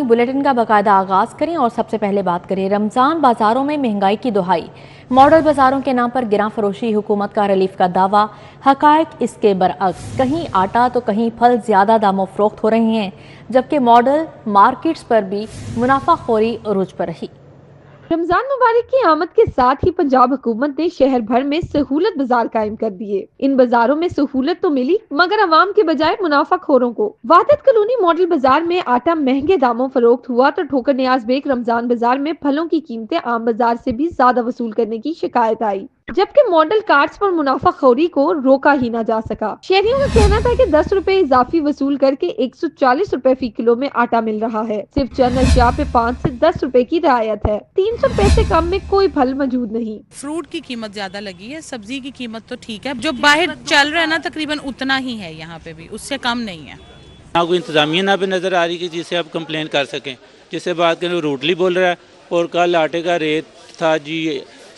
Bulletin का बाकायदा आगाज करें और सबसे पहले बात करें रमजान बाजारों में महंगाई की दुहाई। मॉडल बाजारों के नाम पर गिरां फरोशी, हुकूमत का रिलीफ का दावा। हकायक इसके बरअक्स, कहीं आटा तो कहीं फल ज्यादा दामों फरोख्त हो रहे हैं, जबकि मॉडल मार्केट्स पर भी मुनाफाखोरी उरूज पर रही। रमजान मुबारक की आमद के साथ ही पंजाब हुकूमत ने शहर भर में सहूलत बाजार कायम कर दिए। इन बाजारों में सहूलत तो मिली मगर अवाम के बजाय मुनाफाखोरों को। वाहिद कॉलोनी मॉडल बाजार में आटा महंगे दामों फरोख्त हुआ तो ठोकर नियाज बेग रमजान बाजार में फलों की कीमतें आम बाजार से भी ज्यादा वसूल करने की शिकायत आई, जबकि मॉडल कार्ड्स पर मुनाफाखोरी को रोका ही न जा सका। शहरियों का कहना था कि 10 रुपए इजाफी वसूल करके 140 रुपए फी किलो में आटा मिल रहा है। सिर्फ चंद अशिया पे 5 से 10 रुपए की रियायत है। 300 रुपए से कम में कोई फल मौजूद नहीं। फ्रूट की कीमत ज्यादा लगी है, सब्जी की कीमत तो ठीक है, जो बाहर चल रहा है ना तकरीबन उतना ही है, यहाँ पे भी उससे कम नहीं है। ना कोई इंतजामिया ना भी नजर आ रही कि जिससे आप कंप्लेन कर सकें। जिससे बात करें रूटली बोल रहा है, और कल आटे का रेट था जी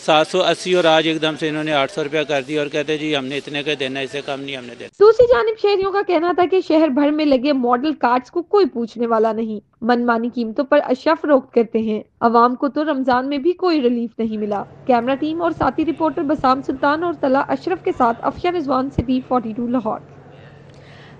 780 और आज एकदम से इन्होंने 800 रुपया कर दिया और कहते जी हमने इतने का देना, इससे कम नहीं हमने देना। दूसरी जानिब शहरियों का कहना था कि शहर भर में लगे मॉडल कार्ड्स को कोई पूछने वाला नहीं, मनमानी कीमतों पर अशिया फरोख्त करते हैं। अवाम को तो रमजान में भी कोई रिलीफ नहीं मिला। कैमरा टीम और साथी रिपोर्टर बसाम सुल्तान और तला अशरफ के साथ अफशा रिजवान, सिटी 42 लाहौर।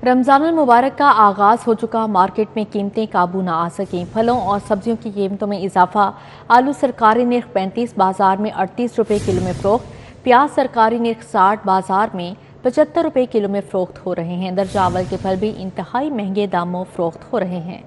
रमजानुल मुबारक का आगाज हो चुका, मार्केट में कीमतें काबू ना आ सकें। फलों और सब्जियों की कीमतों में इजाफा। आलू सरकारी निर्ख 35, बाजार में 38 रुपए किलो में फरोख्त। प्याज सरकारी निर्ख 60, बाजार में 75 रुपए किलो में फरोख्त हो रहे हैं। दर्जा अव्वल के फल भी इंतहाई महंगे दामों फरोख्त हो रहे हैं।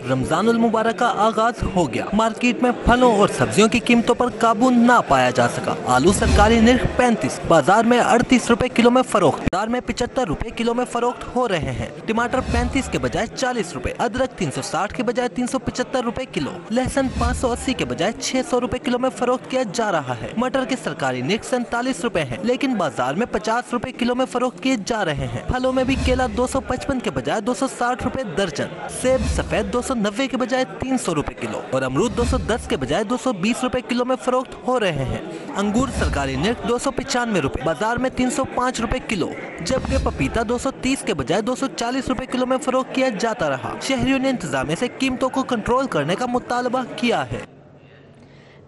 रमजानुल मुबारक का आगाज हो गया, मार्केट में फलों और सब्जियों की कीमतों पर काबू ना पाया जा सका। आलू सरकारी निर्ख 35, बाजार में 38 रुपए किलो में फरोख्त, बाजार में 75 रुपए किलो में फरोख्त हो रहे हैं। टमाटर 35 के बजाय 40 रुपए, अदरक 360 के बजाय 375 रुपए किलो, लहसुन 580 के बजाय 600 रुपए किलो में फरोख्त किया जा रहा है। मटर के सरकारी निर्ख 47 रुपए है, लेकिन बाजार में 50 रुपए किलो में फरोख्त किए जा रहे हैं। फलों में भी केला 255 के बजाय 260 रुपए दर्जन, सेब सफेद 290 के बजाय 300 रुपए किलो और अमरूद 210 के बजाय 220 रुपए किलो में फरोख्त हो रहे हैं। अंगूर सरकारी निर्ख 295 रुपए, बाजार में 305 रुपए किलो, जबकि पपीता 230 के बजाय 240 रुपए किलो में फरोख्त किया जाता रहा। शहरियों ने इंतजामिया से कीमतों को कंट्रोल करने का मुतालबा किया है।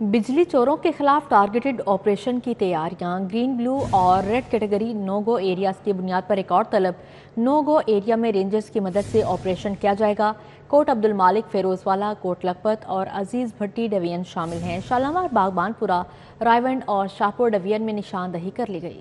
बिजली चोरों के खिलाफ टारगेटेड ऑपरेशन की तैयारियां। ग्रीन, ब्लू और red category no go areas की बुनियाद पर एक और तलब। नो गो एरिया में रेंजर्स की मदद से ऑपरेशन किया जाएगा। कोट अब्दुल मालिक, फेरोजवाला, कोट लखपत और अजीज भट्टी डिवीजन शामिल हैं। शालामार, बागबानपुरा, रायवंड और शाहपुर डिवीजन में निशानदही कर ली गई।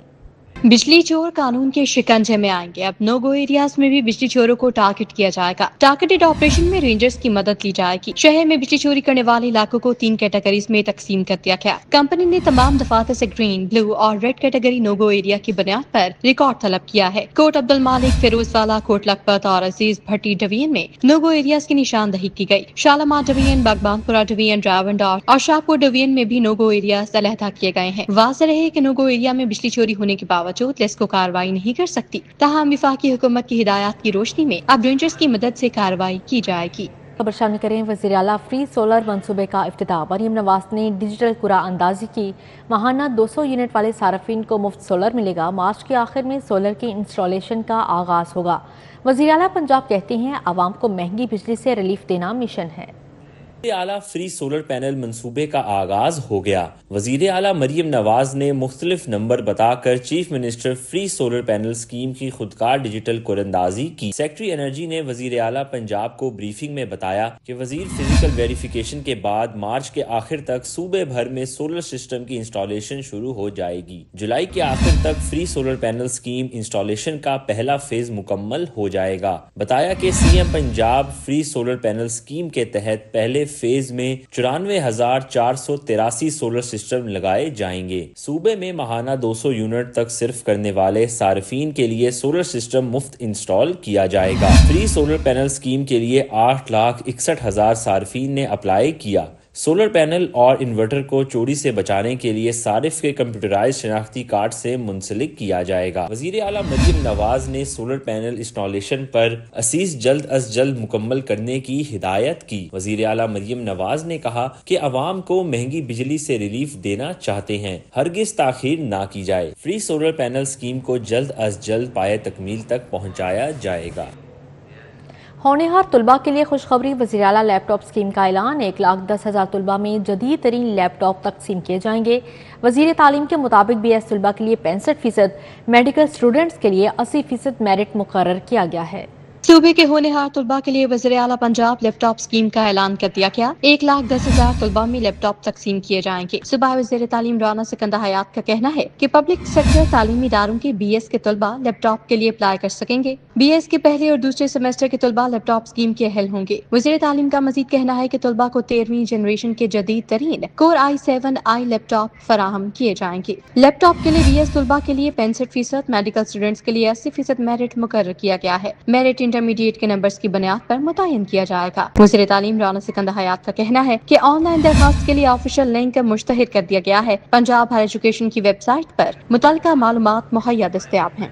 बिजली चोर कानून के शिकंजे में आएंगे। अब नो गो एरियाज में भी बिजली चोरों को टारगेट किया जाएगा। टारगेटेड ऑपरेशन में रेंजर्स की मदद ली जाएगी। शहर में बिजली चोरी करने वाले इलाकों को 3 कैटेगरीज में तकसीम कर दिया गया। कंपनी ने तमाम दफातर से ग्रीन, ब्लू और red category no go area की बुनियाद पर रिकॉर्ड तलब किया है। कोट अब्दुल मालिक, फिरोजवाला, कोट लखपत और अजीज भट्टी डिवीजन में नो गो एरियाज की निशानदही की गई। शालामार डिवीजन, बागबानपुरा डिवीजन, रावंड और शाहपुर डिवीजन में भी नो गो एरियाज अलहदा किए गए हैं। वाज़ेह रहे कि नो गो एरिया में बिजली चोरी होने के बावजूद पुलिस को कार्रवाई नहीं कर सकती। ताहम वफाकी हुकूमत की हिदायत की रोशनी में अब रेंजर्स की मदद से कार्रवाई की जाएगी। खबर शामिल करें। वज़ीर आला फ्री सोलर मंसूबे का इफ्तिताह। मरियम नवाज ने डिजिटल कुरा अंदाजी की। माहाना 200 यूनिट वाले सार्फिन को मुफ्त सोलर मिलेगा। मार्च के आखिर में सोलर की इंस्टॉलेशन का आगाज होगा। वज़ीर आला पंजाब कहते हैं आवाम को महंगी बिजली से रिलीफ देना मिशन है। वज़ीर आला फ्री सोलर पैनल मंसूबे का आगाज हो गया। वज़ीर आला मरियम नवाज ने मुख्तलिफ नंबर बताकर chief minister free solar panel scheme की खुदकार डिजिटल कुरंदाजी की। सेक्रेटरी एनर्जी ने वज़ीर आला पंजाब को ब्रीफिंग में बताया कि वज़ीर फिजिकल वेरिफिकेशन के बाद मार्च के आखिर तक सूबे भर में सोलर सिस्टम की इंस्टॉलेशन शुरू हो जाएगी। जुलाई के आखिर तक free solar panel scheme installation का पहला फेज मुकम्मल हो जाएगा। बताया कि CM Punjab free solar panel scheme के तहत पहले फेज में 94,483 सोलर सिस्टम लगाए जाएंगे। सूबे में माहाना 200 यूनिट तक सिर्फ करने वाले सार्फिन के लिए सोलर सिस्टम मुफ्त इंस्टॉल किया जाएगा। फ्री सोलर पैनल स्कीम के लिए 8,61,000 सार्फिन ने अप्लाई किया। सोलर पैनल और इन्वर्टर को चोरी से बचाने के लिए सारिफ के कंप्यूटराइज शनाख्ती कार्ड से मुंसलिक किया जाएगा। वज़ीर आला मरियम नवाज ने सोलर पैनल इंस्टॉलेशन पर असीस जल्द अज जल्द मुकम्मल करने की हिदायत की। वज़ीर आला मरियम नवाज ने कहा कि अवाम को महंगी बिजली से रिलीफ देना चाहते हैं, हरगिज ताखीर ना की जाए। फ्री सोलर पैनल स्कीम को जल्द अज जल्द पाए तकमील तक पहुँचाया जाएगा। होनहार तलबा के लिए खुशखबरी। वज़ीर आला लैपटॉप स्कीम का ऐलान। 1,10,000 तलबा में जदीद तरीन लैपटॉप तकसीम किए जाएंगे। वज़ीर तालीम के मुताबिक BS तलबा के लिए 65%, मेडिकल स्टूडेंट्स के लिए 80% मेरिट मुकर्रर किया गया है। सूबे के होनहार तलबा के लिए वज़ीर आला पंजाब लैपटॉप स्कीम का ऐलान कर दिया गया। 1,10,000 तलबा में लैपटॉप तकसीम किए जाएंगे। सुबह वज़ीर तालीम राना सिकंदर हयात का कहना है कि पब्लिक सेक्टर तालीमी इदारों के BS के तलबा लैपटॉप के लिए अप्लाई कर सकेंगे। BS के पहले और दूसरे सेमेस्टर के तलबा लैपटॉप स्कीम के अहल होंगे। वज़ीर तालीम का मजीद कहना है कि तलबा को 13वीं जनरेशन के जदीद तरीन कोर i7 लैपटॉप फराहम किए जाएंगे। लैपटॉप के लिए BS तलबा के लिए 65%, मेडिकल स्टूडेंट्स के लिए 80% मेरिट मुकर्रर किया गया है। मेरिट इंटरमीडिएट के नंबर्स की बुनियाद पर मुतय्यन किया जाएगा। वज़ीर तालीम राना सिकंदर हयात का कहना है कि ऑनलाइन दरखास्त के लिए ऑफिशियल लिंक मुश्तहिर कर दिया गया है। पंजाब हायर एजुकेशन की वेबसाइट पर मुतल्लिका मालूमात मुहैया दस्तयाब हैं।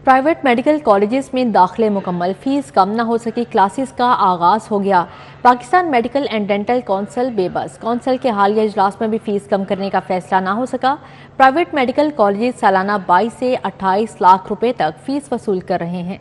प्राइवेट मेडिकल कॉलेजेस में दाखिले मुकम्मल, फीस कम न हो सकी, क्लासेस का आगाज हो गया। Pakistan medical and dental council बेबस। कौंसिल के हालिया इजलास में भी फीस कम करने का फैसला ना हो सका। प्राइवेट मेडिकल कॉलेजेस सालाना 22 से 28 लाख रुपए तक फीस वसूल कर रहे हैं।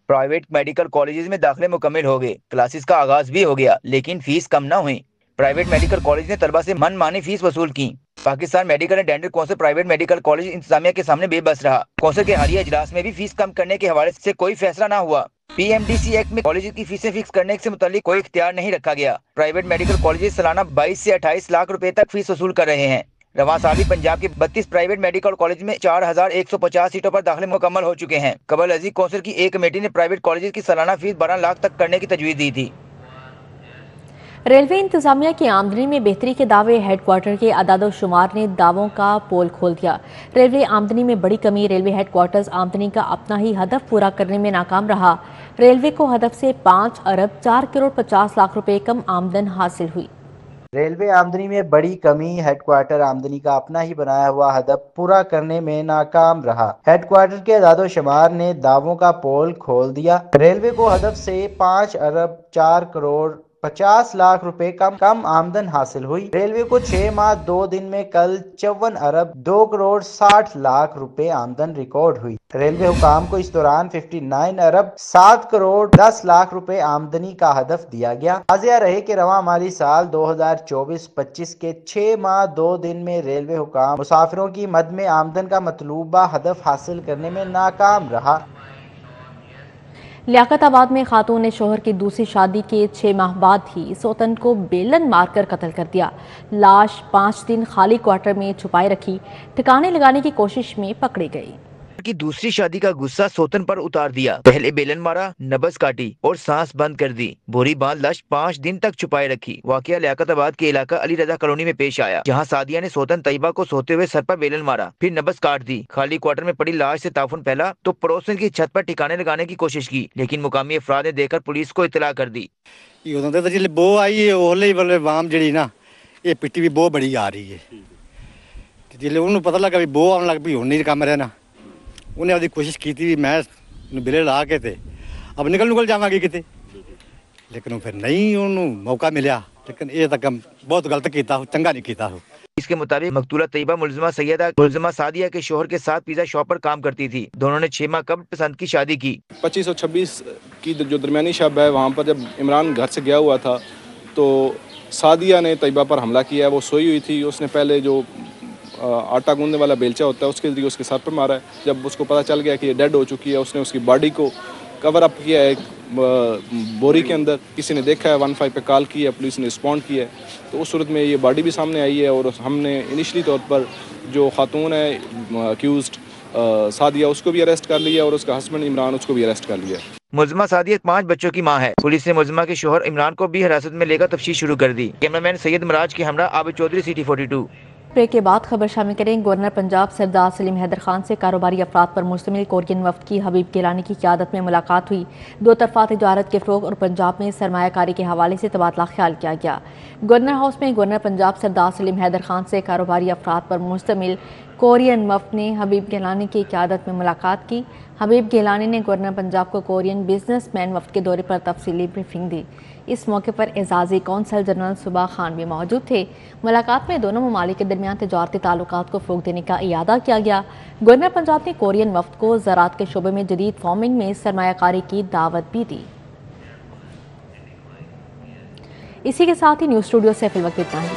प्राइवेट मेडिकल कॉलेजेस में दाखिले मुकम्मल हो गए, क्लासेस का आगाज भी हो गया, लेकिन फीस कम न हुई। प्राइवेट मेडिकल कॉलेज ने तलबा से मनमानी फीस वसूल की। Pakistan medical and dental council private medical college इंतजामिया के सामने बेबस रहा। कौंसिल के हालिया इजलास में भी फीस कम करने के हवाले से कोई फैसला ना हुआ। PMDC एक्ट में कॉलेज की फीसें फिक्स करने से मुतालिक कोई इख्तियार नहीं रखा गया। प्राइवेट मेडिकल कॉलेज सालाना 22 से 28 लाख रुपए तक फीस वसूल कर रहे हैं। रवां साल ही पंजाब के 32 प्राइवेट मेडिकल कॉलेज में 4,150 सीटों पर दाखिले मुकम्मल हो चुके हैं। कबल अजीज कौंसिल की एक कमेटी ने प्राइवेट कॉलेज की सालाना फीस 12 लाख तक करने की तजवीज़ दी थी। रेलवे इंतजामिया की आमदनी में बेहतरी के दावे। हेडक्वार्टर के अदाद शुमार ने दावों का पोल खोल दिया। रेलवे आमदनी में बड़ी कमी। रेलवे हेडक्वार्टर्स आमदनी का अपना ही हदफ पूरा करने में नाकाम रहा। रेलवे को हदफ से 5 अरब 4 करोड़ 50 लाख रुपए कम आमदन हासिल हुई। रेलवे आमदनी में बड़ी कमी। हेडक्वार्टर आमदनी का अपना ही बनाया हुआ हदफ पूरा करने में नाकाम रहा। हेडक्वार्टर के अदाद शुमार ने दावों का पोल खोल दिया। रेलवे को हदफ से 5 अरब 4 करोड़ 50 लाख रुपए कम आमदन हासिल हुई। रेलवे को 6 माह 2 दिन में कल 54 अरब 2 करोड़ 60 लाख रुपए आमदन रिकॉर्ड हुई। रेलवे हुकाम को इस दौरान 59 अरब 7 करोड़ 10 लाख रुपए आमदनी का हदफ दिया गया। वाज़ेह रहे कि रवां माली साल 2024-25 के 6 माह 2 दिन में रेलवे हुकाम मुसाफिरों की मद में आमदन का मतलूबा हदफ हासिल करने में नाकाम रहा। लियाकताबाद में खातून ने शोहर की दूसरी शादी के 6 माह बाद ही सोतन को बेलन मारकर कत्ल कर दिया। लाश 5 दिन खाली क्वार्टर में छुपाए रखी, ठिकाने लगाने की कोशिश में पकड़ी गई। की दूसरी शादी का गुस्सा सोतन पर उतार दिया। पहले बेलन मारा, नब्ज काटी और सांस बंद कर दी। बोरी बांध लाश 5 दिन तक छुपाए रखी। वाकया लियाकताबाद के इलाका अली रजा कॉलोनी में पेश आया, जहां सादिया ने सोतन तैयबा को सोते हुए सर पर बेलन मारा, फिर नब्ज काट दी। खाली क्वार्टर में पड़ी लाश से ताफुन फैला तो पड़ोसन की छत पर ठिकाने लगाने की कोशिश की, लेकिन मुकामी अफराद ने देखकर पुलिस को इतला कर दी। बो आई है वाम जी ना ये पिट्टी भी बहुत बड़ी आ रही है। जिले उन्होंने पता लगा भी बो आने लग पी हूं नहीं कम रहा ना, उन्हें अपनी कोशिश की थी मैं बिले ला के थे अब निकल जावांगे किते, लेकिन फिर नहीं उन्होंने मौका मिला। लेकिन ये तक बहुत गलत किया, चंगा नहीं किया। इसके मुताबिक मकतूला तैयबा मुलजमा सैयदा मुलजमा सादिया के शोहर के साथ पिज़्ज़ा शॉप पर काम करती थी। दोनों ने 6 माह कबल पसंद की शादी की। 25 और 26 की जो दरमियानी शब है, वहाँ पर जब इमरान घर से गया हुआ था तो सादिया ने तैयबा पर हमला किया। वो सोई हुई थी, उसने पहले जो आटा गूंदने वाला बेलचा होता है उसके जरिए उसके सर पर मारा है। जब उसको पता चल गया कि ये डेड हो चुकी है, उसने उसकी बॉडी को कवर अप किया है एक बोरी के अंदर। किसी ने देखा है, 15 पे कॉल की है, पुलिस ने रिस्पॉन्ड किया है, तो उस सूरत में ये बॉडी भी सामने आई है। और हमने इनिशली तौर पर जो खातून है अक्यूज्ड सादिया, उसको भी अरेस्ट कर लिया और उसका हस्बैंड इमरान, उसको भी अरेस्ट कर लिया। मुलजमा सादिया 5 बच्चों की मां है। पुलिस ने मुलजमा के शोहर इमरान को भी हिरासत में लेकर तफ्तीश शुरू कर दी। कैमरामैन सैयद मराज के हमरा आबिद चौधरी, सिटी 42। ब्रेक के बाद खबर शामिल करें। गवर्नर पंजाब सरदार सलीम हैदर खान से कारोबारी अफराद पर मुश्तमिल कोरियन वफ्द की हबीब गिलानी की क़यादत में मुलाकात हुई। 2 तरफ़ा तिजारत के फ़रोग़ और पंजाब में सरमायाकारी के हवाले से तबादला ख्याल किया गया। गवर्नर हाउस में गवर्नर पंजाब सरदार सलीम हैदर खान से कारोबारी अफराद पर मुश्तमिल कोरियन वफ्द ने हबीब गिलानी की क़यादत में मुलाकात की। हबीब गिलानी ने गवर्नर पंजाब को कोरियन बिजनेसमैन वफ्द के दौरे पर तफसीली ब्रीफिंग दी। इस मौके पर एजाजी कौंसल जनरल सुबा खान भी मौजूद थे। मुलाकात में दोनों ममालिक के दरमियान तजारती ताल्लुकात को फ़रोग़ देने का इरादा किया गया। गवर्नर पंजाब ने कोरियन वफ्द को ज़राअत के शोबे में जदीद फार्मिंग में सरमायाकारी की दावत भी दी। इसी के साथ ही न्यूज़ स्टूडियो से फिल वक्त इतना ही।